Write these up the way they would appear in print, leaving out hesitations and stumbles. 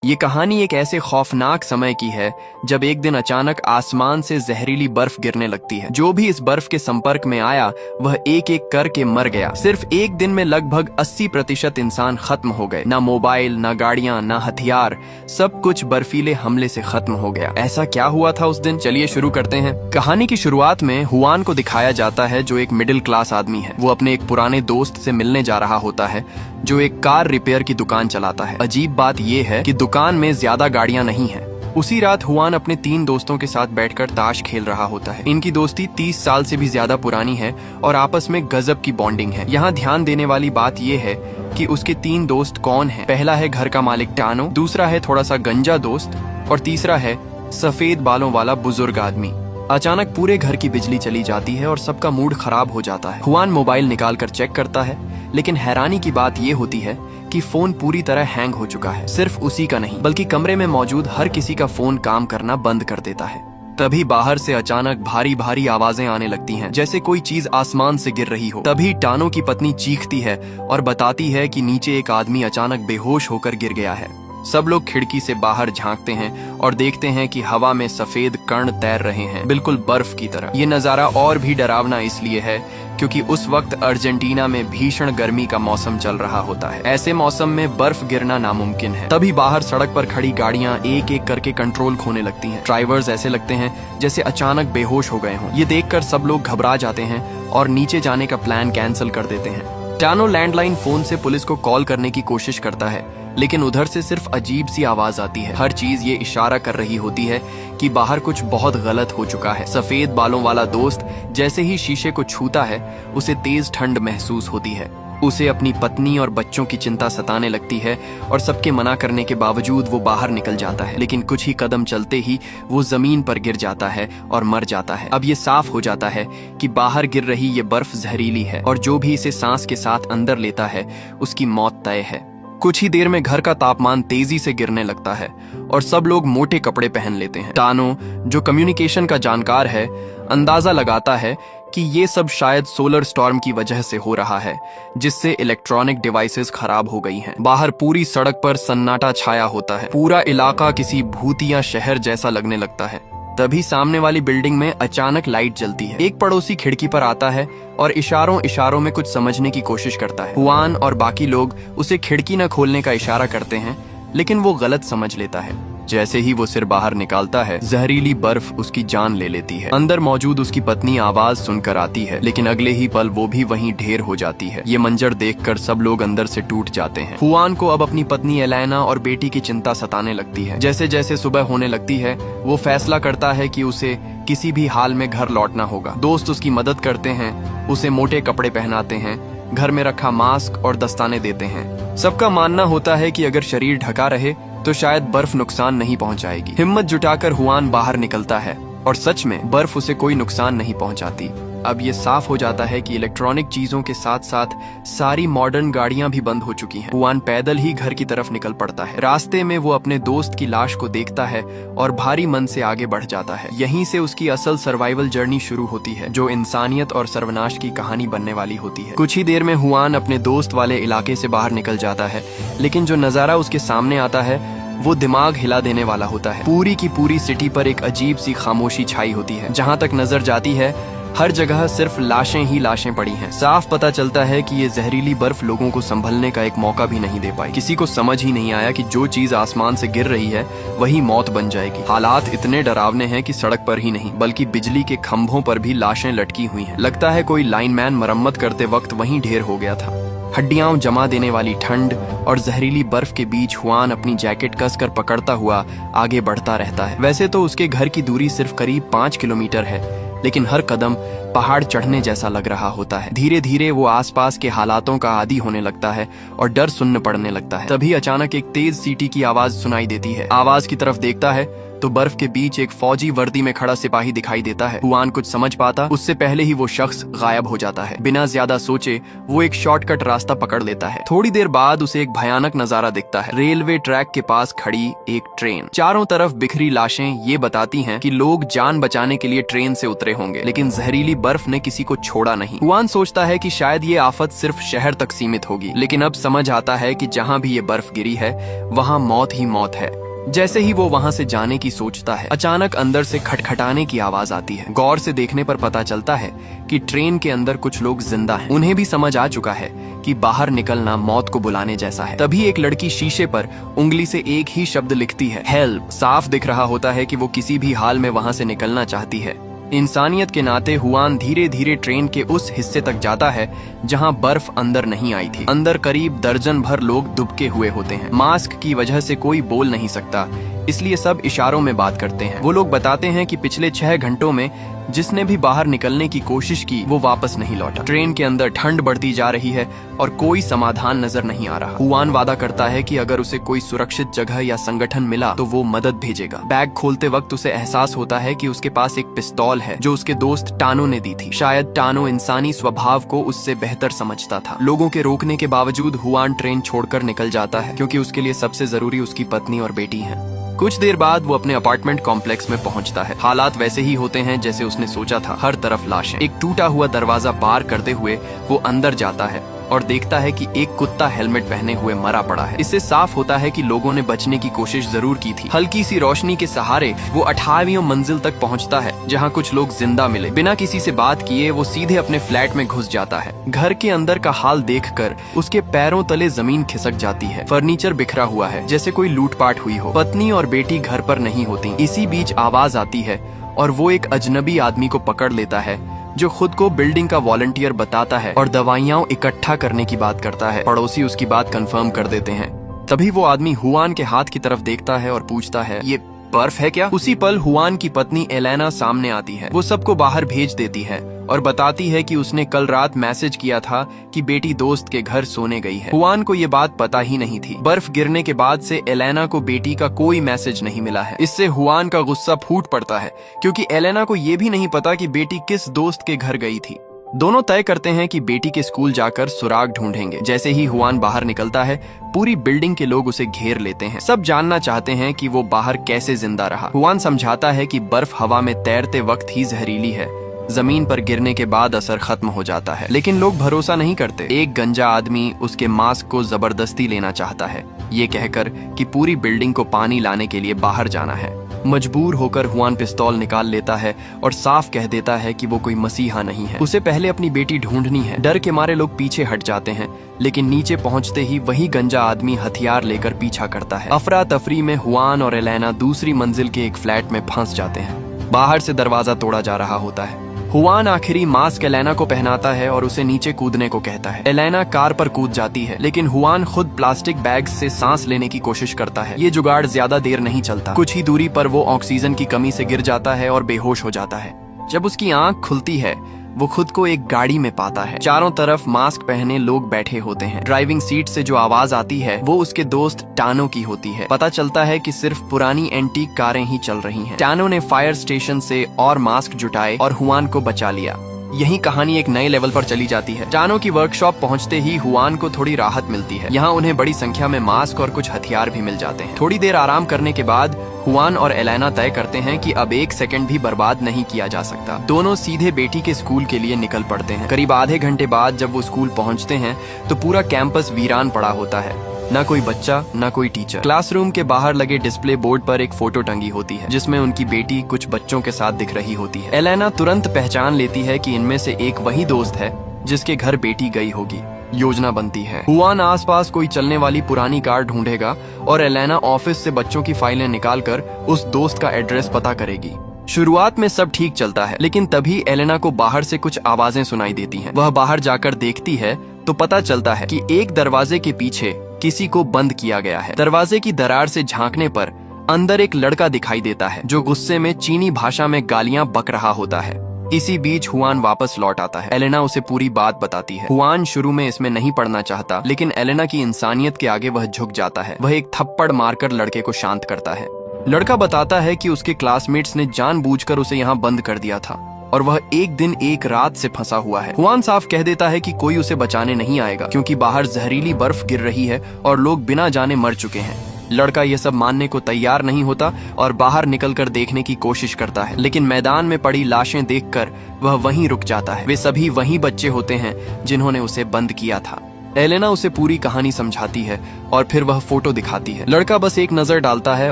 ये कहानी एक ऐसे खौफनाक समय की है जब एक दिन अचानक आसमान से जहरीली बर्फ गिरने लगती है। जो भी इस बर्फ के संपर्क में आया वह एक एक करके मर गया। सिर्फ एक दिन में लगभग 80% इंसान खत्म हो गए। ना मोबाइल, ना गाड़ियां, ना हथियार, सब कुछ बर्फीले हमले से खत्म हो गया। ऐसा क्या हुआ था उस दिन? चलिए शुरू करते हैं। कहानी की शुरुआत में हुआन को दिखाया जाता है जो एक मिडिल क्लास आदमी है। वो अपने एक पुराने दोस्त से मिलने जा रहा होता है जो एक कार रिपेयर की दुकान चलाता है। अजीब बात यह है कि दुकान में ज्यादा गाड़ियां नहीं हैं। उसी रात हुआन अपने 3 दोस्तों के साथ बैठकर ताश खेल रहा होता है। इनकी दोस्ती 30 साल से भी ज्यादा पुरानी है और आपस में गजब की बॉन्डिंग है। यहाँ ध्यान देने वाली बात यह है कि उसके 3 दोस्त कौन हैं। पहला है घर का मालिक टानो, दूसरा है थोड़ा सा गंजा दोस्त और तीसरा है सफेद बालों वाला बुजुर्ग आदमी। अचानक पूरे घर की बिजली चली जाती है और सबका मूड खराब हो जाता है। हुआन मोबाइल निकाल कर चेक करता है, लेकिन हैरानी की बात यह होती है कि फोन पूरी तरह हैंग हो चुका है। सिर्फ उसी का नहीं बल्कि कमरे में मौजूद हर किसी का फोन काम करना बंद कर देता है। तभी बाहर से अचानक भारी भारी आवाजें आने लगती हैं, जैसे कोई चीज आसमान से गिर रही हो। तभी टानो की पत्नी चीखती है और बताती है कि नीचे एक आदमी अचानक बेहोश होकर गिर गया है। सब लोग खिड़की से बाहर झांकते हैं और देखते हैं कि हवा में सफेद कण तैर रहे हैं, बिल्कुल बर्फ की तरह। ये नजारा और भी डरावना इसलिए है क्योंकि उस वक्त अर्जेंटीना में भीषण गर्मी का मौसम चल रहा होता है। ऐसे मौसम में बर्फ गिरना नामुमकिन है। तभी बाहर सड़क पर खड़ी गाड़ियां एक एक करके कंट्रोल खोने लगती हैं। ड्राइवर्स ऐसे लगते हैं जैसे अचानक बेहोश हो गए हों। ये देखकर सब लोग घबरा जाते हैं और नीचे जाने का प्लान कैंसिल कर देते हैं। टानो लैंडलाइन फोन से पुलिस को कॉल करने की कोशिश करता है, लेकिन उधर से सिर्फ अजीब सी आवाज आती है। हर चीज ये इशारा कर रही होती है कि बाहर कुछ बहुत गलत हो चुका है। सफेद बालों वाला दोस्त जैसे ही शीशे को छूता है उसे तेज ठंड महसूस होती है। उसे अपनी पत्नी और बच्चों की चिंता सताने लगती है और सबके मना करने के बावजूद वो बाहर निकल जाता है। लेकिन कुछ ही कदम चलते ही वो जमीन पर गिर जाता है और मर जाता है। अब ये साफ हो जाता है कि बाहर गिर रही ये बर्फ जहरीली है और जो भी इसे सांस के साथ अंदर लेता है उसकी मौत तय है। कुछ ही देर में घर का तापमान तेजी से गिरने लगता है और सब लोग मोटे कपड़े पहन लेते हैं। टानो, जो कम्युनिकेशन का जानकार है, अंदाजा लगाता है कि ये सब शायद सोलर स्टॉर्म की वजह से हो रहा है, जिससे इलेक्ट्रॉनिक डिवाइसेस खराब हो गई हैं। बाहर पूरी सड़क पर सन्नाटा छाया होता है। पूरा इलाका किसी भूतिया शहर जैसा लगने लगता है। तभी सामने वाली बिल्डिंग में अचानक लाइट जलती है। एक पड़ोसी खिड़की पर आता है और इशारों इशारों में कुछ समझने की कोशिश करता है। हुआन और बाकी लोग उसे खिड़की न खोलने का इशारा करते हैं, लेकिन वो गलत समझ लेता है। जैसे ही वो सिर बाहर निकालता है, जहरीली बर्फ उसकी जान ले लेती है। अंदर मौजूद उसकी पत्नी आवाज सुनकर आती है, लेकिन अगले ही पल वो भी वहीं ढेर हो जाती है। ये मंजर देखकर सब लोग अंदर से टूट जाते हैं। हुआन को अब अपनी पत्नी एलेना और बेटी की चिंता सताने लगती है। जैसे जैसे सुबह होने लगती है, वो फैसला करता है कि उसे किसी भी हाल में घर लौटना होगा। दोस्त उसकी मदद करते हैं, उसे मोटे कपड़े पहनाते हैं, घर में रखा मास्क और दस्ताने देते हैं। सबका मानना होता है कि अगर शरीर ढका रहे तो शायद बर्फ नुकसान नहीं पहुंचाएगी। हिम्मत जुटाकर हुआन बाहर निकलता है और सच में बर्फ उसे कोई नुकसान नहीं पहुंचाती। अब ये साफ हो जाता है कि इलेक्ट्रॉनिक चीजों के साथ साथ सारी मॉडर्न गाड़ियां भी बंद हो चुकी हैं। हुआन पैदल ही घर की तरफ निकल पड़ता है। रास्ते में वो अपने दोस्त की लाश को देखता है और भारी मन से आगे बढ़ जाता है। यहीं से उसकी असल सर्वाइवल जर्नी शुरू होती है, जो इंसानियत और सर्वनाश की कहानी बनने वाली होती है। कुछ ही देर में हुआन अपने दोस्त वाले इलाके से बाहर निकल जाता है, लेकिन जो नजारा उसके सामने आता है वो दिमाग हिला देने वाला होता है। पूरी की पूरी सिटी पर एक अजीब सी खामोशी छाई होती है। जहां तक नजर जाती है हर जगह सिर्फ लाशें ही लाशें पड़ी हैं। साफ पता चलता है कि ये जहरीली बर्फ लोगों को संभलने का एक मौका भी नहीं दे पाई। किसी को समझ ही नहीं आया कि जो चीज आसमान से गिर रही है वही मौत बन जाएगी। हालात इतने डरावने हैं कि सड़क पर ही नहीं बल्कि बिजली के खंभों पर भी लाशें लटकी हुई हैं। लगता है कोई लाइनमैन मरम्मत करते वक्त वहीं ढेर हो गया था। हड्डियां जमा देने वाली ठंड और जहरीली बर्फ के बीच हुआन अपनी जैकेट कसकर पकड़ता हुआ आगे बढ़ता रहता है। वैसे तो उसके घर की दूरी सिर्फ करीब 5 किलोमीटर है, लेकिन हर कदम पहाड़ चढ़ने जैसा लग रहा होता है। धीरे धीरे वो आसपास के हालातों का आदी होने लगता है और डर सुन्न पड़ने लगता है। तभी अचानक एक तेज सीटी की आवाज सुनाई देती है। आवाज की तरफ देखता है तो बर्फ के बीच एक फौजी वर्दी में खड़ा सिपाही दिखाई देता है। हुआन कुछ समझ पाता उससे पहले ही वो शख्स गायब हो जाता है। बिना ज्यादा सोचे वो एक शॉर्टकट रास्ता पकड़ लेता है। थोड़ी देर बाद उसे एक भयानक नजारा दिखता है। रेलवे ट्रैक के पास खड़ी एक ट्रेन, चारों तरफ बिखरी लाशें ये बताती हैं कि लोग जान बचाने के लिए ट्रेन से उतरे होंगे, लेकिन जहरीली बर्फ ने किसी को छोड़ा नहीं। हुआन सोचता है कि शायद ये आफत सिर्फ शहर तक सीमित होगी, लेकिन अब समझ आता है कि जहाँ भी ये बर्फ गिरी है वहाँ मौत ही मौत है। जैसे ही वो वहां से जाने की सोचता है, अचानक अंदर से खटखटाने की आवाज आती है। गौर से देखने पर पता चलता है कि ट्रेन के अंदर कुछ लोग जिंदा हैं। उन्हें भी समझ आ चुका है कि बाहर निकलना मौत को बुलाने जैसा है। तभी एक लड़की शीशे पर उंगली से एक ही शब्द लिखती है, हेल्प। साफ दिख रहा होता है कि वो किसी भी हाल में वहां से निकलना चाहती है। इंसानियत के नाते हुआन धीरे धीरे ट्रेन के उस हिस्से तक जाता है जहां बर्फ अंदर नहीं आई थी। अंदर करीब दर्जन भर लोग दुबके हुए होते हैं। मास्क की वजह से कोई बोल नहीं सकता, इसलिए सब इशारों में बात करते हैं। वो लोग बताते हैं कि पिछले 6 घंटों में जिसने भी बाहर निकलने की कोशिश की वो वापस नहीं लौटा। ट्रेन के अंदर ठंड बढ़ती जा रही है और कोई समाधान नजर नहीं आ रहा। हुआन वादा करता है कि अगर उसे कोई सुरक्षित जगह या संगठन मिला तो वो मदद भेजेगा। बैग खोलते वक्त उसे एहसास होता है कि उसके पास एक पिस्तौल है जो उसके दोस्त टानो ने दी थी। शायद टानो इंसानी स्वभाव को उससे बेहतर समझता था। लोगों के रोकने के बावजूद हुआन ट्रेन छोड़कर निकल जाता है, क्योंकि उसके लिए सबसे जरूरी उसकी पत्नी और बेटी है। कुछ देर बाद वो अपने अपार्टमेंट कॉम्प्लेक्स में पहुंचता है। हालात वैसे ही होते हैं जैसे उसने सोचा था। हर तरफ लाशें। एक टूटा हुआ दरवाजा पार करते हुए वो अंदर जाता है और देखता है कि एक कुत्ता हेलमेट पहने हुए मरा पड़ा है। इससे साफ होता है कि लोगों ने बचने की कोशिश जरूर की थी। हल्की सी रोशनी के सहारे वो 18वीं मंजिल तक पहुंचता है, जहां कुछ लोग जिंदा मिले। बिना किसी से बात किए वो सीधे अपने फ्लैट में घुस जाता है। घर के अंदर का हाल देखकर उसके पैरों तले जमीन खिसक जाती है। फर्नीचर बिखरा हुआ है, जैसे कोई लूटपाट हुई हो। पत्नी और बेटी घर पर नहीं होती। इसी बीच आवाज आती है और वो एक अजनबी आदमी को पकड़ लेता है जो खुद को बिल्डिंग का वॉलंटियर बताता है और दवाइयां इकट्ठा करने की बात करता है। पड़ोसी उसकी बात कंफर्म कर देते हैं। तभी वो आदमी हुआन के हाथ की तरफ देखता है और पूछता है, ये बर्फ है क्या? उसी पल हुआन की पत्नी एलेना सामने आती है। वो सबको बाहर भेज देती है और बताती है कि उसने कल रात मैसेज किया था कि बेटी दोस्त के घर सोने गई है। हुआन को ये बात पता ही नहीं थी। बर्फ गिरने के बाद से एलेना को बेटी का कोई मैसेज नहीं मिला है। इससे हुआन का गुस्सा फूट पड़ता है, क्योंकि एलेना को ये भी नहीं पता कि बेटी किस दोस्त के घर गई थी। दोनों तय करते हैं कि बेटी के स्कूल जाकर सुराग ढूंढेंगे। जैसे ही हुआन बाहर निकलता है, पूरी बिल्डिंग के लोग उसे घेर लेते हैं। सब जानना चाहते हैं कि वो बाहर कैसे जिंदा रहा। हुआन समझाता है कि बर्फ हवा में तैरते वक्त ही जहरीली है, जमीन पर गिरने के बाद असर खत्म हो जाता है। लेकिन लोग भरोसा नहीं करते। एक गंजा आदमी उसके मास्क को जबरदस्ती लेना चाहता है, ये कहकर कि पूरी बिल्डिंग को पानी लाने के लिए बाहर जाना है। मजबूर होकर हुआन पिस्तौल निकाल लेता है और साफ कह देता है कि वो कोई मसीहा नहीं है। उसे पहले अपनी बेटी ढूंढनी है। डर के मारे लोग पीछे हट जाते हैं, लेकिन नीचे पहुंचते ही वही गंजा आदमी हथियार लेकर पीछा करता है। अफरा तफरी में हुआन और एलेना दूसरी मंजिल के एक फ्लैट में फंस जाते हैं। बाहर से दरवाजा तोड़ा जा रहा होता है। हुआन आखिरी मास्क एलेना को पहनाता है और उसे नीचे कूदने को कहता है। एलेना कार पर कूद जाती है, लेकिन हुआन खुद प्लास्टिक बैग से सांस लेने की कोशिश करता है। ये जुगाड़ ज्यादा देर नहीं चलता। कुछ ही दूरी पर वो ऑक्सीजन की कमी से गिर जाता है और बेहोश हो जाता है। जब उसकी आंख खुलती है, वो खुद को एक गाड़ी में पाता है। चारों तरफ मास्क पहने लोग बैठे होते हैं। ड्राइविंग सीट से जो आवाज आती है वो उसके दोस्त टानो की होती है। पता चलता है कि सिर्फ पुरानी एंटीक कारें ही चल रही हैं। टानो ने फायर स्टेशन से और मास्क जुटाए और हुआन को बचा लिया। यही कहानी एक नए लेवल पर चली जाती है। टानो की वर्कशॉप पहुंचते ही हुआन को थोड़ी राहत मिलती है। यहाँ उन्हें बड़ी संख्या में मास्क और कुछ हथियार भी मिल जाते हैं। थोड़ी देर आराम करने के बाद हुआन और एलेना तय करते हैं कि अब एक सेकंड भी बर्बाद नहीं किया जा सकता। दोनों सीधे बेटी के स्कूल के लिए निकल पड़ते हैं। करीब आधे घंटे बाद जब वो स्कूल पहुंचते हैं तो पूरा कैंपस वीरान पड़ा होता है। न कोई बच्चा, न कोई टीचर। क्लासरूम के बाहर लगे डिस्प्ले बोर्ड पर एक फोटो टंगी होती है, जिसमें उनकी बेटी कुछ बच्चों के साथ दिख रही होती है। एलेना तुरंत पहचान लेती है कि इनमें से एक वही दोस्त है जिसके घर बेटी गई होगी। योजना बनती है। हुआन आसपास कोई चलने वाली पुरानी कार ढूंढेगा और एलेना ऑफिस से बच्चों की फाइलें निकालकर उस दोस्त का एड्रेस पता करेगी। शुरुआत में सब ठीक चलता है, लेकिन तभी एलेना को बाहर से कुछ आवाजें सुनाई देती हैं। वह बाहर जाकर देखती है तो पता चलता है कि एक दरवाजे के पीछे किसी को बंद किया गया है। दरवाजे की दरार से झांकने पर अंदर एक लड़का दिखाई देता है जो गुस्से में चीनी भाषा में गालियां बक रहा होता है। इसी बीच हुआन वापस लौट आता है। एलेना उसे पूरी बात बताती है। हुआन शुरू में इसमें नहीं पढ़ना चाहता, लेकिन एलेना की इंसानियत के आगे वह झुक जाता है। वह एक थप्पड़ मारकर लड़के को शांत करता है। लड़का बताता है कि उसके क्लासमेट्स ने जानबूझकर उसे यहाँ बंद कर दिया था और वह एक दिन एक रात से फंसा हुआ है। हुआन साफ कह देता है कि कोई उसे बचाने नहीं आएगा, क्योंकि बाहर जहरीली बर्फ गिर रही है और लोग बिना जाने मर चुके हैं। लड़का यह सब मानने को तैयार नहीं होता और बाहर निकलकर देखने की कोशिश करता है, लेकिन मैदान में पड़ी लाशें देखकर वह वहीं रुक जाता है। वे सभी वही बच्चे होते हैं जिन्होंने उसे बंद किया था। एलेना उसे पूरी कहानी समझाती है और फिर वह फोटो दिखाती है। लड़का बस एक नजर डालता है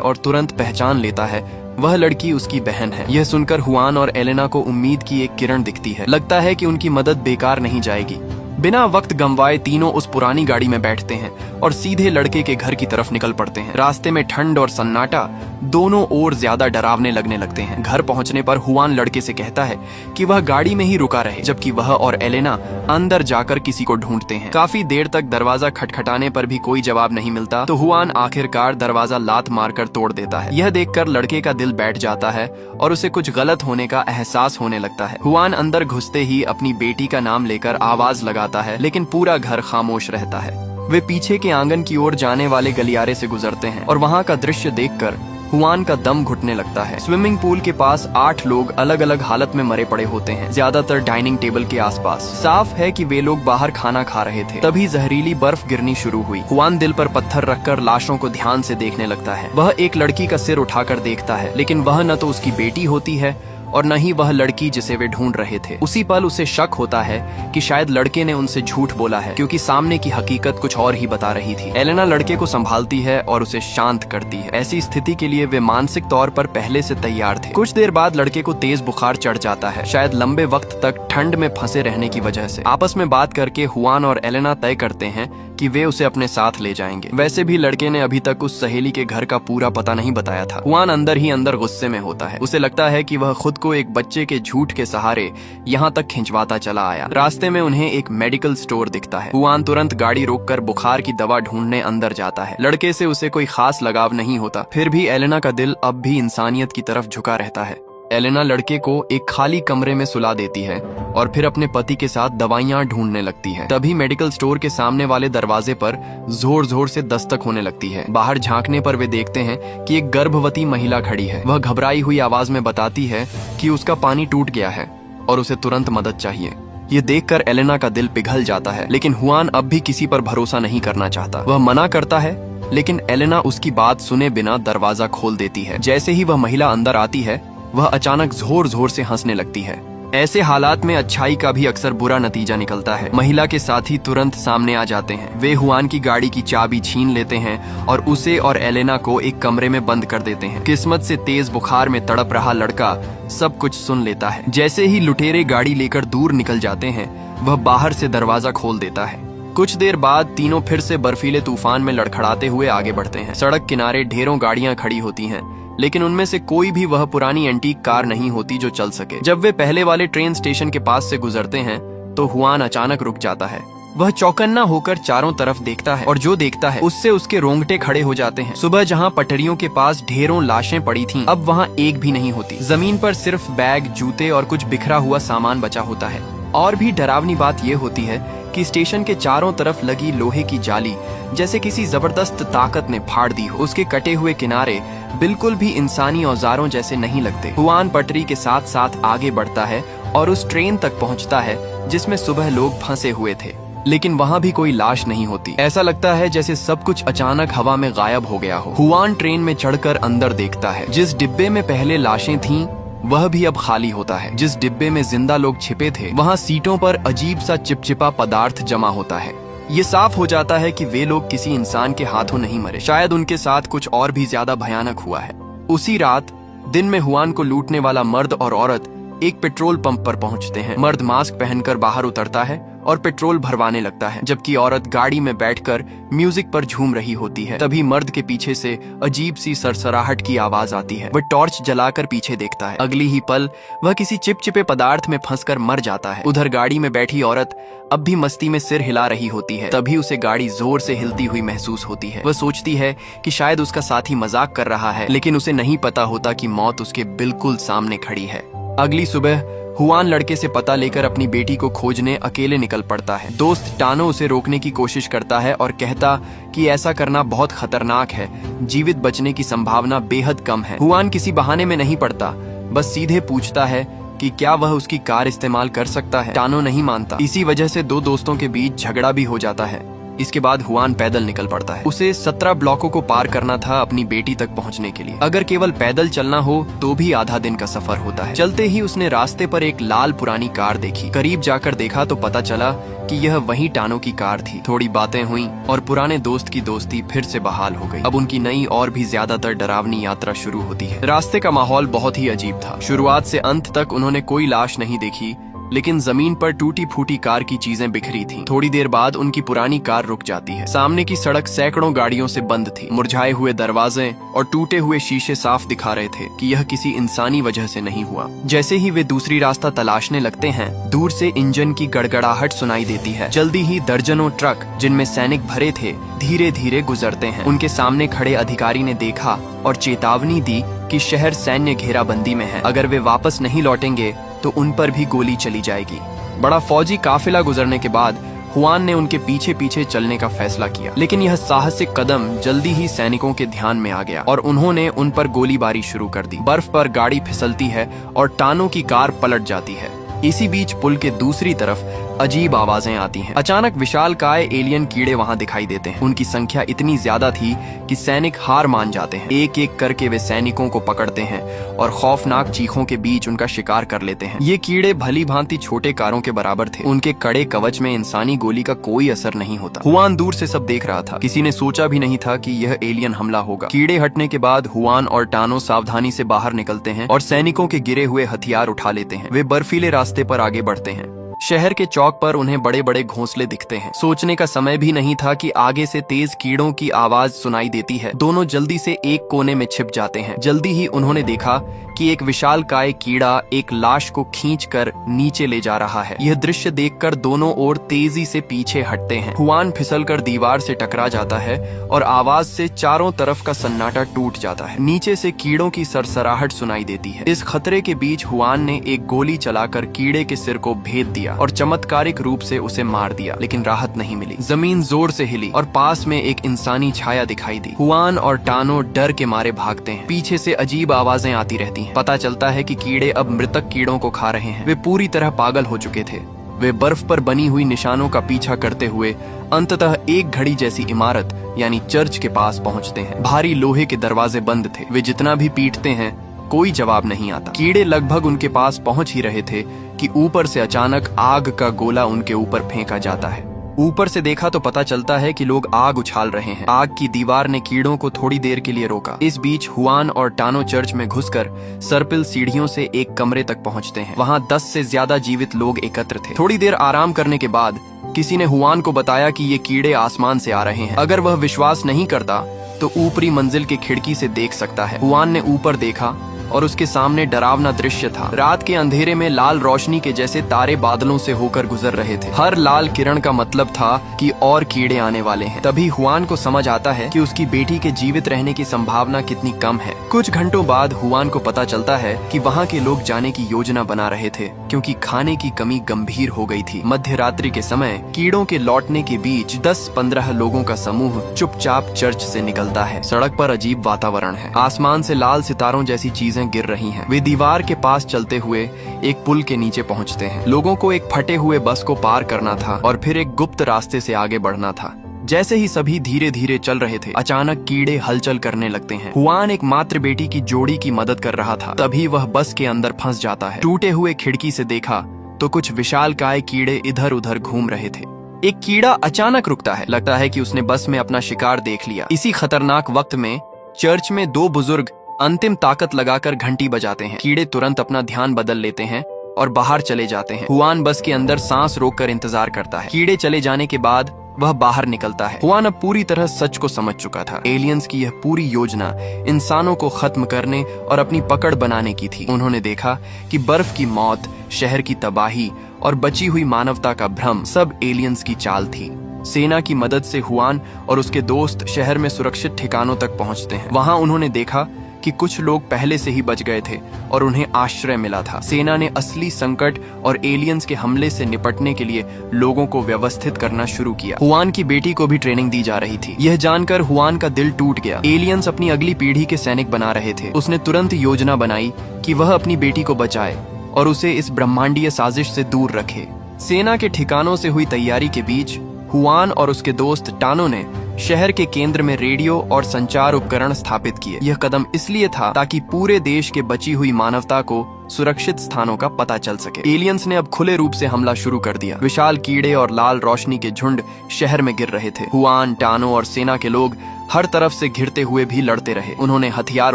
और तुरंत पहचान लेता है वह लड़की उसकी बहन है। यह सुनकर हुआन और एलेना को उम्मीद की एक किरण दिखती है। लगता है कि उनकी मदद बेकार नहीं जाएगी। बिना वक्त गंवाए तीनों उस पुरानी गाड़ी में बैठते हैं और सीधे लड़के के घर की तरफ निकल पड़ते हैं। रास्ते में ठंड और सन्नाटा दोनों ओर ज्यादा डरावने लगने लगते हैं। घर पहुंचने पर हुआन लड़के से कहता है कि वह गाड़ी में ही रुका रहे, जबकि वह और एलेना अंदर जाकर किसी को ढूंढते हैं। काफी देर तक दरवाजा खटखटाने पर भी कोई जवाब नहीं मिलता तो हुआन आखिरकार दरवाजा लात मारकर तोड़ देता है। यह देखकर लड़के का दिल बैठ जाता है और उसे कुछ गलत होने का एहसास होने लगता है। हुआन अंदर घुसते ही अपनी बेटी का नाम लेकर आवाज लगाता है, लेकिन पूरा घर खामोश रहता है। वे पीछे के आंगन की ओर जाने वाले गलियारे से गुजरते हैं और वहाँ का दृश्य देखकर हुआन का दम घुटने लगता है। स्विमिंग पूल के पास 8 लोग अलग अलग हालत में मरे पड़े होते हैं, ज्यादातर डाइनिंग टेबल के आसपास। साफ है कि वे लोग बाहर खाना खा रहे थे। तभी जहरीली बर्फ गिरनी शुरू हुई। हुआन दिल पर पत्थर रखकर लाशों को ध्यान से देखने लगता है। वह एक लड़की का सिर उठाकर देखता है, लेकिन वह न तो उसकी बेटी होती है और न ही वह लड़की जिसे वे ढूंढ रहे थे। उसी पल उसे शक होता है कि शायद लड़के ने उनसे झूठ बोला है, क्योंकि सामने की हकीकत कुछ और ही बता रही थी। एलेना लड़के को संभालती है और उसे शांत करती है। ऐसी स्थिति के लिए वे मानसिक तौर पर पहले से तैयार थे। कुछ देर बाद लड़के को तेज बुखार चढ़ जाता है, शायद लंबे वक्त तक ठंड में फंसे रहने की वजह से। आपस में बात करके हुआन और एलेना तय करते हैं कि वे उसे अपने साथ ले जाएंगे। वैसे भी लड़के ने अभी तक उस सहेली के घर का पूरा पता नहीं बताया था। हुआन अंदर ही अंदर गुस्से में होता है। उसे लगता है कि वह खुद को एक बच्चे के झूठ के सहारे यहाँ तक खिंचवाता चला आया। रास्ते में उन्हें एक मेडिकल स्टोर दिखता है। हुआन तुरंत गाड़ी रोककर बुखार की दवा ढूंढने अंदर जाता है। लड़के से उसे कोई खास लगाव नहीं होता, फिर भी एलेना का दिल अब भी इंसानियत की तरफ झुका रहता है। एलेना लड़के को एक खाली कमरे में सुला देती है और फिर अपने पति के साथ दवाइयां ढूंढने लगती है। तभी मेडिकल स्टोर के सामने वाले दरवाजे पर जोर जोर से दस्तक होने लगती है। बाहर झांकने पर वे देखते हैं कि एक गर्भवती महिला खड़ी है। वह घबराई हुई आवाज में बताती है कि उसका पानी टूट गया है और उसे तुरंत मदद चाहिए। ये देखकर एलेना का दिल पिघल जाता है, लेकिन हुआन अब भी किसी पर भरोसा नहीं करना चाहता। वह मना करता है, लेकिन एलेना उसकी बात सुने बिना दरवाजा खोल देती है। जैसे ही वह महिला अंदर आती है, वह अचानक जोर जोर से हंसने लगती है। ऐसे हालात में अच्छाई का भी अक्सर बुरा नतीजा निकलता है। महिला के साथी तुरंत सामने आ जाते हैं। वे हुआन की गाड़ी की चाबी छीन लेते हैं और उसे और एलेना को एक कमरे में बंद कर देते हैं। किस्मत से तेज बुखार में तड़प रहा लड़का सब कुछ सुन लेता है। जैसे ही लुटेरे गाड़ी लेकर दूर निकल जाते हैं, वह बाहर से दरवाजा खोल देता है। कुछ देर बाद तीनों फिर से बर्फीले तूफान में लड़खड़ाते हुए आगे बढ़ते हैं। सड़क किनारे ढेरों गाड़ियां खड़ी होती हैं, लेकिन उनमें से कोई भी वह पुरानी एंटीक कार नहीं होती जो चल सके। जब वे पहले वाले ट्रेन स्टेशन के पास से गुजरते हैं तो हुआन अचानक रुक जाता है। वह चौकन्ना होकर चारों तरफ देखता है और जो देखता है उससे उसके रोंगटे खड़े हो जाते हैं। सुबह जहाँ पटरियों के पास ढेरों लाशें पड़ी थीं, अब वहाँ एक भी नहीं होती। जमीन पर सिर्फ बैग, जूते और कुछ बिखरा हुआ सामान बचा होता है। और भी डरावनी बात यह होती है कि स्टेशन के चारों तरफ लगी लोहे की जाली जैसे किसी जबरदस्त ताकत ने फाड़ दी हो। उसके कटे हुए किनारे बिल्कुल भी इंसानी औजारों जैसे नहीं लगते। हुआन पटरी के साथ साथ आगे बढ़ता है और उस ट्रेन तक पहुंचता है जिसमें सुबह लोग फंसे हुए थे, लेकिन वहाँ भी कोई लाश नहीं होती। ऐसा लगता है जैसे सब कुछ अचानक हवा में गायब हो गया हो। हुआन ट्रेन में चढ़कर अंदर देखता है। जिस डिब्बे में पहले लाशें थीं, वह भी अब खाली होता है। जिस डिब्बे में जिंदा लोग छिपे थे, वहाँ सीटों पर अजीब सा चिपचिपा पदार्थ जमा होता है। ये साफ हो जाता है कि वे लोग किसी इंसान के हाथों नहीं मरे, शायद उनके साथ कुछ और भी ज्यादा भयानक हुआ है। उसी रात दिन में हुआन को लूटने वाला मर्द और औरत एक पेट्रोल पंप पर पहुंचते हैं। मर्द मास्क पहनकर बाहर उतरता है और पेट्रोल भरवाने लगता है, जबकि औरत गाड़ी में बैठकर म्यूजिक पर झूम रही होती है। तभी मर्द के पीछे से अजीब सी सरसराहट की आवाज आती है। वह टॉर्च जलाकर पीछे देखता है। अगली ही पल वह किसी चिपचिपे पदार्थ में फंसकर मर जाता है। उधर गाड़ी में बैठी औरत अब भी मस्ती में सिर हिला रही होती है। तभी उसे गाड़ी जोर से हिलती हुई महसूस होती है। वह सोचती है कि शायद उसका साथी मजाक कर रहा है, लेकिन उसे नहीं पता होता कि मौत उसके बिल्कुल सामने खड़ी है। अगली सुबह हुआन लड़के से पता लेकर अपनी बेटी को खोजने अकेले निकल पड़ता है। दोस्त टानो उसे रोकने की कोशिश करता है और कहता कि ऐसा करना बहुत खतरनाक है, जीवित बचने की संभावना बेहद कम है। हुआन किसी बहाने में नहीं पड़ता, बस सीधे पूछता है कि क्या वह उसकी कार इस्तेमाल कर सकता है। टानो नहीं मानता। इसी वजह से दो दोस्तों के बीच झगड़ा भी हो जाता है। इसके बाद हुआन पैदल निकल पड़ता है। उसे 17 ब्लॉकों को पार करना था अपनी बेटी तक पहुंचने के लिए। अगर केवल पैदल चलना हो तो भी आधा दिन का सफर होता है। चलते ही उसने रास्ते पर एक लाल पुरानी कार देखी। करीब जाकर देखा तो पता चला कि यह वही टानो की कार थी। थोड़ी बातें हुई और पुराने दोस्त की दोस्ती फिर से बहाल हो गई। अब उनकी नई और भी ज्यादातर डरावनी यात्रा शुरू होती है। रास्ते का माहौल बहुत ही अजीब था। शुरुआत से अंत तक उन्होंने कोई लाश नहीं देखी, लेकिन जमीन पर टूटी फूटी कार की चीजें बिखरी थीं। थोड़ी देर बाद उनकी पुरानी कार रुक जाती है। सामने की सड़क सैकड़ों गाड़ियों से बंद थी। मुरझाए हुए दरवाजे और टूटे हुए शीशे साफ दिखा रहे थे कि यह किसी इंसानी वजह से नहीं हुआ। जैसे ही वे दूसरी रास्ता तलाशने लगते हैं, दूर से इंजन की गड़गड़ाहट सुनाई देती है। जल्दी ही दर्जनों ट्रक जिनमें सैनिक भरे थे धीरे धीरे गुजरते हैं। उनके सामने खड़े अधिकारी ने देखा और चेतावनी दी कि शहर सैन्य घेराबंदी में है। अगर वे वापस नहीं लौटेंगे तो उन पर भी गोली चली जाएगी। बड़ा फौजी काफिला गुजरने के बाद हुआन ने उनके पीछे पीछे चलने का फैसला किया, लेकिन यह साहसिक कदम जल्दी ही सैनिकों के ध्यान में आ गया और उन्होंने उन पर गोलीबारी शुरू कर दी। बर्फ पर गाड़ी फिसलती है और टानो की कार पलट जाती है। इसी बीच पुल के दूसरी तरफ अजीब आवाजें आती हैं। अचानक विशालकाय एलियन कीड़े वहां दिखाई देते हैं। उनकी संख्या इतनी ज्यादा थी कि सैनिक हार मान जाते हैं। एक एक करके वे सैनिकों को पकड़ते हैं और खौफनाक चीखों के बीच उनका शिकार कर लेते हैं। ये कीड़े भली भांति छोटे कारों के बराबर थे। उनके कड़े कवच में इंसानी गोली का कोई असर नहीं होता। हुआन दूर से सब देख रहा था। किसी ने सोचा भी नहीं था कि यह एलियन हमला होगा। कीड़े हटने के बाद हुआन और टानो सावधानी से बाहर निकलते हैं और सैनिकों के गिरे हुए हथियार उठा लेते हैं। वे बर्फीले रास्ते पर आगे बढ़ते हैं। शहर के चौक पर उन्हें बड़े बड़े घोंसले दिखते हैं। सोचने का समय भी नहीं था कि आगे से तेज कीड़ों की आवाज सुनाई देती है। दोनों जल्दी से एक कोने में छिप जाते हैं। जल्दी ही उन्होंने देखा कि एक विशालकाय कीड़ा एक लाश को खींचकर नीचे ले जा रहा है। यह दृश्य देखकर दोनों ओर तेजी से पीछे हटते हैं। हुआन फिसलकर दीवार से टकरा जाता है और आवाज से चारों तरफ का सन्नाटा टूट जाता है। नीचे से कीड़ों की सरसराहट सुनाई देती है। इस खतरे के बीच हुआन ने एक गोली चलाकर कीड़े के सिर को भेद दिया और चमत्कारिक रूप से उसे मार दिया, लेकिन राहत नहीं मिली। जमीन जोर से हिली और पास में एक इंसानी छाया दिखाई दी। हुआन और टानो डर के मारे भागते हैं। पीछे से अजीब आवाजें आती रहती हैं। पता चलता है कि कीड़े अब मृतक कीड़ों को खा रहे हैं। वे पूरी तरह पागल हो चुके थे। वे बर्फ पर बनी हुई निशानों का पीछा करते हुए अंततः एक घड़ी जैसी इमारत यानी चर्च के पास पहुंचते हैं। भारी लोहे के दरवाजे बंद थे। वे जितना भी पीटते हैं कोई जवाब नहीं आता। कीड़े लगभग उनके पास पहुंच ही रहे थे कि ऊपर से अचानक आग का गोला उनके ऊपर फेंका जाता है। ऊपर से देखा तो पता चलता है कि लोग आग उछाल रहे हैं। आग की दीवार ने कीड़ों को थोड़ी देर के लिए रोका। इस बीच हुआन और टानो चर्च में घुसकर सर्पिल सीढ़ियों से एक कमरे तक पहुंचते हैं। वहां 10 से ज्यादा जीवित लोग एकत्र थे। थोड़ी देर आराम करने के बाद किसी ने हुआन को बताया कि ये कीड़े आसमान से आ रहे हैं। अगर वह विश्वास नहीं करता तो ऊपरी मंजिल की खिड़की से देख सकता है। हुआन ने ऊपर देखा और उसके सामने डरावना दृश्य था। रात के अंधेरे में लाल रोशनी के जैसे तारे बादलों से होकर गुजर रहे थे। हर लाल किरण का मतलब था कि और कीड़े आने वाले हैं। तभी हुआन को समझ आता है कि उसकी बेटी के जीवित रहने की संभावना कितनी कम है। कुछ घंटों बाद हुआन को पता चलता है कि वहाँ के लोग जाने की योजना बना रहे थे, क्योंकि खाने की कमी गंभीर हो गई थी। मध्य रात्रि के समय कीड़ों के लौटने के बीच 10-15 लोगों का समूह चुपचाप चर्च से निकलता है। सड़क पर अजीब वातावरण है। आसमान से लाल सितारों जैसी चीजें गिर रही हैं। वे दीवार के पास चलते हुए एक पुल के नीचे पहुंचते हैं। लोगों को एक फटे हुए बस को पार करना था और फिर एक गुप्त रास्ते से आगे बढ़ना था। जैसे ही सभी धीरे धीरे चल रहे थे, अचानक कीड़े हलचल करने लगते हैं। हुआन एक मात्र बेटी की जोड़ी की मदद कर रहा था। तभी वह बस के अंदर फंस जाता है। टूटे हुए खिड़की से देखा तो कुछ विशालकाय कीड़े इधर उधर घूम रहे थे। एक कीड़ा अचानक रुकता है। लगता है कि उसने बस में अपना शिकार देख लिया। इसी खतरनाक वक्त में चर्च में 2 बुजुर्ग अंतिम ताकत लगाकर घंटी बजाते हैं। कीड़े तुरंत अपना ध्यान बदल लेते हैं और बाहर चले जाते हैं। हुआन बस के अंदर सांस रोककर इंतजार करता है। कीड़े चले जाने के बाद वह बाहर निकलता है। हुआन अब पूरी तरह सच को समझ चुका था। एलियंस की यह पूरी योजना इंसानों को खत्म करने और अपनी पकड़ बनाने की थी। उन्होंने देखा कि बर्फ की मौत, शहर की तबाही और बची हुई मानवता का भ्रम सब एलियंस की चाल थी। सेना की मदद से हुआन और उसके दोस्त शहर में सुरक्षित ठिकानों तक पहुंचते हैं। वहां उन्होंने देखा कि कुछ लोग पहले से ही बच गए थे और उन्हें आश्रय मिला था। सेना ने असली संकट और एलियंस के हमले से निपटने के लिए लोगों को व्यवस्थित करना शुरू किया। हुआन की बेटी को भी ट्रेनिंग दी जा रही थी। यह जानकर हुआन का दिल टूट गया। एलियंस अपनी अगली पीढ़ी के सैनिक बना रहे थे। उसने तुरंत योजना बनाई कि वह अपनी बेटी को बचाए और उसे इस ब्रह्मांडीय साजिश से दूर रखे। सेना के ठिकानों से हुई तैयारी के बीच हुआन और उसके दोस्त टानो ने शहर के केंद्र में रेडियो और संचार उपकरण स्थापित किए। यह कदम इसलिए था ताकि पूरे देश के बची हुई मानवता को सुरक्षित स्थानों का पता चल सके। एलियंस ने अब खुले रूप से हमला शुरू कर दिया। विशाल कीड़े और लाल रोशनी के झुंड शहर में गिर रहे थे। हुआन, टानो और सेना के लोग हर तरफ से घिरते हुए भी लड़ते रहे। उन्होंने हथियार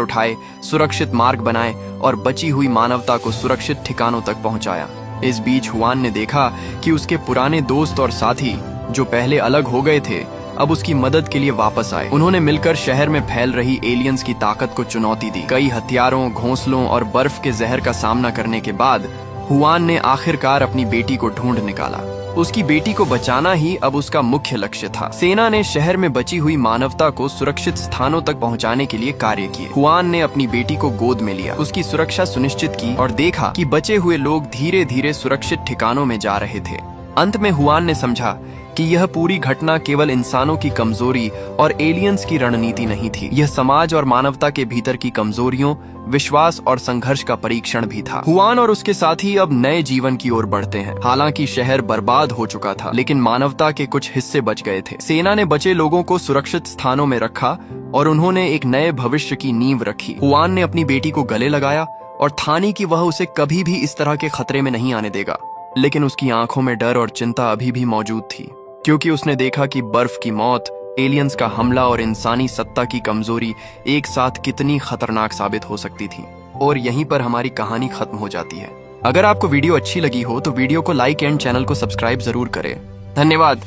उठाए, सुरक्षित मार्ग बनाए और बची हुई मानवता को सुरक्षित ठिकानों तक पहुंचाया। इस बीच हुआन ने देखा कि उसके पुराने दोस्त और साथी जो पहले अलग हो गए थे अब उसकी मदद के लिए वापस आए। उन्होंने मिलकर शहर में फैल रही एलियंस की ताकत को चुनौती दी। कई हथियारों, घोंसलों और बर्फ के जहर का सामना करने के बाद हुआन ने आखिरकार अपनी बेटी को ढूंढ निकाला। उसकी बेटी को बचाना ही अब उसका मुख्य लक्ष्य था। सेना ने शहर में बची हुई मानवता को सुरक्षित स्थानों तक पहुंचाने के लिए कार्य किए। हुआन ने अपनी बेटी को गोद में लिया, उसकी सुरक्षा सुनिश्चित की और देखा कि बचे हुए लोग धीरे धीरे सुरक्षित ठिकानों में जा रहे थे। अंत में हुआन ने समझा कि यह पूरी घटना केवल इंसानों की कमजोरी और एलियंस की रणनीति नहीं थी। यह समाज और मानवता के भीतर की कमजोरियों, विश्वास और संघर्ष का परीक्षण भी था। हुआन और उसके साथी अब नए जीवन की ओर बढ़ते हैं। हालांकि शहर बर्बाद हो चुका था, लेकिन मानवता के कुछ हिस्से बच गए थे। सेना ने बचे लोगों को सुरक्षित स्थानों में रखा और उन्होंने एक नए भविष्य की नींव रखी। हुआन ने अपनी बेटी को गले लगाया और ठानी कि वह उसे कभी भी इस तरह के खतरे में नहीं आने देगा। लेकिन उसकी आंखों में डर और चिंता अभी भी मौजूद थी, क्योंकि उसने देखा कि बर्फ की मौत, एलियंस का हमला और इंसानी सत्ता की कमजोरी एक साथ कितनी खतरनाक साबित हो सकती थी। और यहीं पर हमारी कहानी खत्म हो जाती है। अगर आपको वीडियो अच्छी लगी हो तो वीडियो को लाइक एंड चैनल को सब्सक्राइब जरूर करें। धन्यवाद।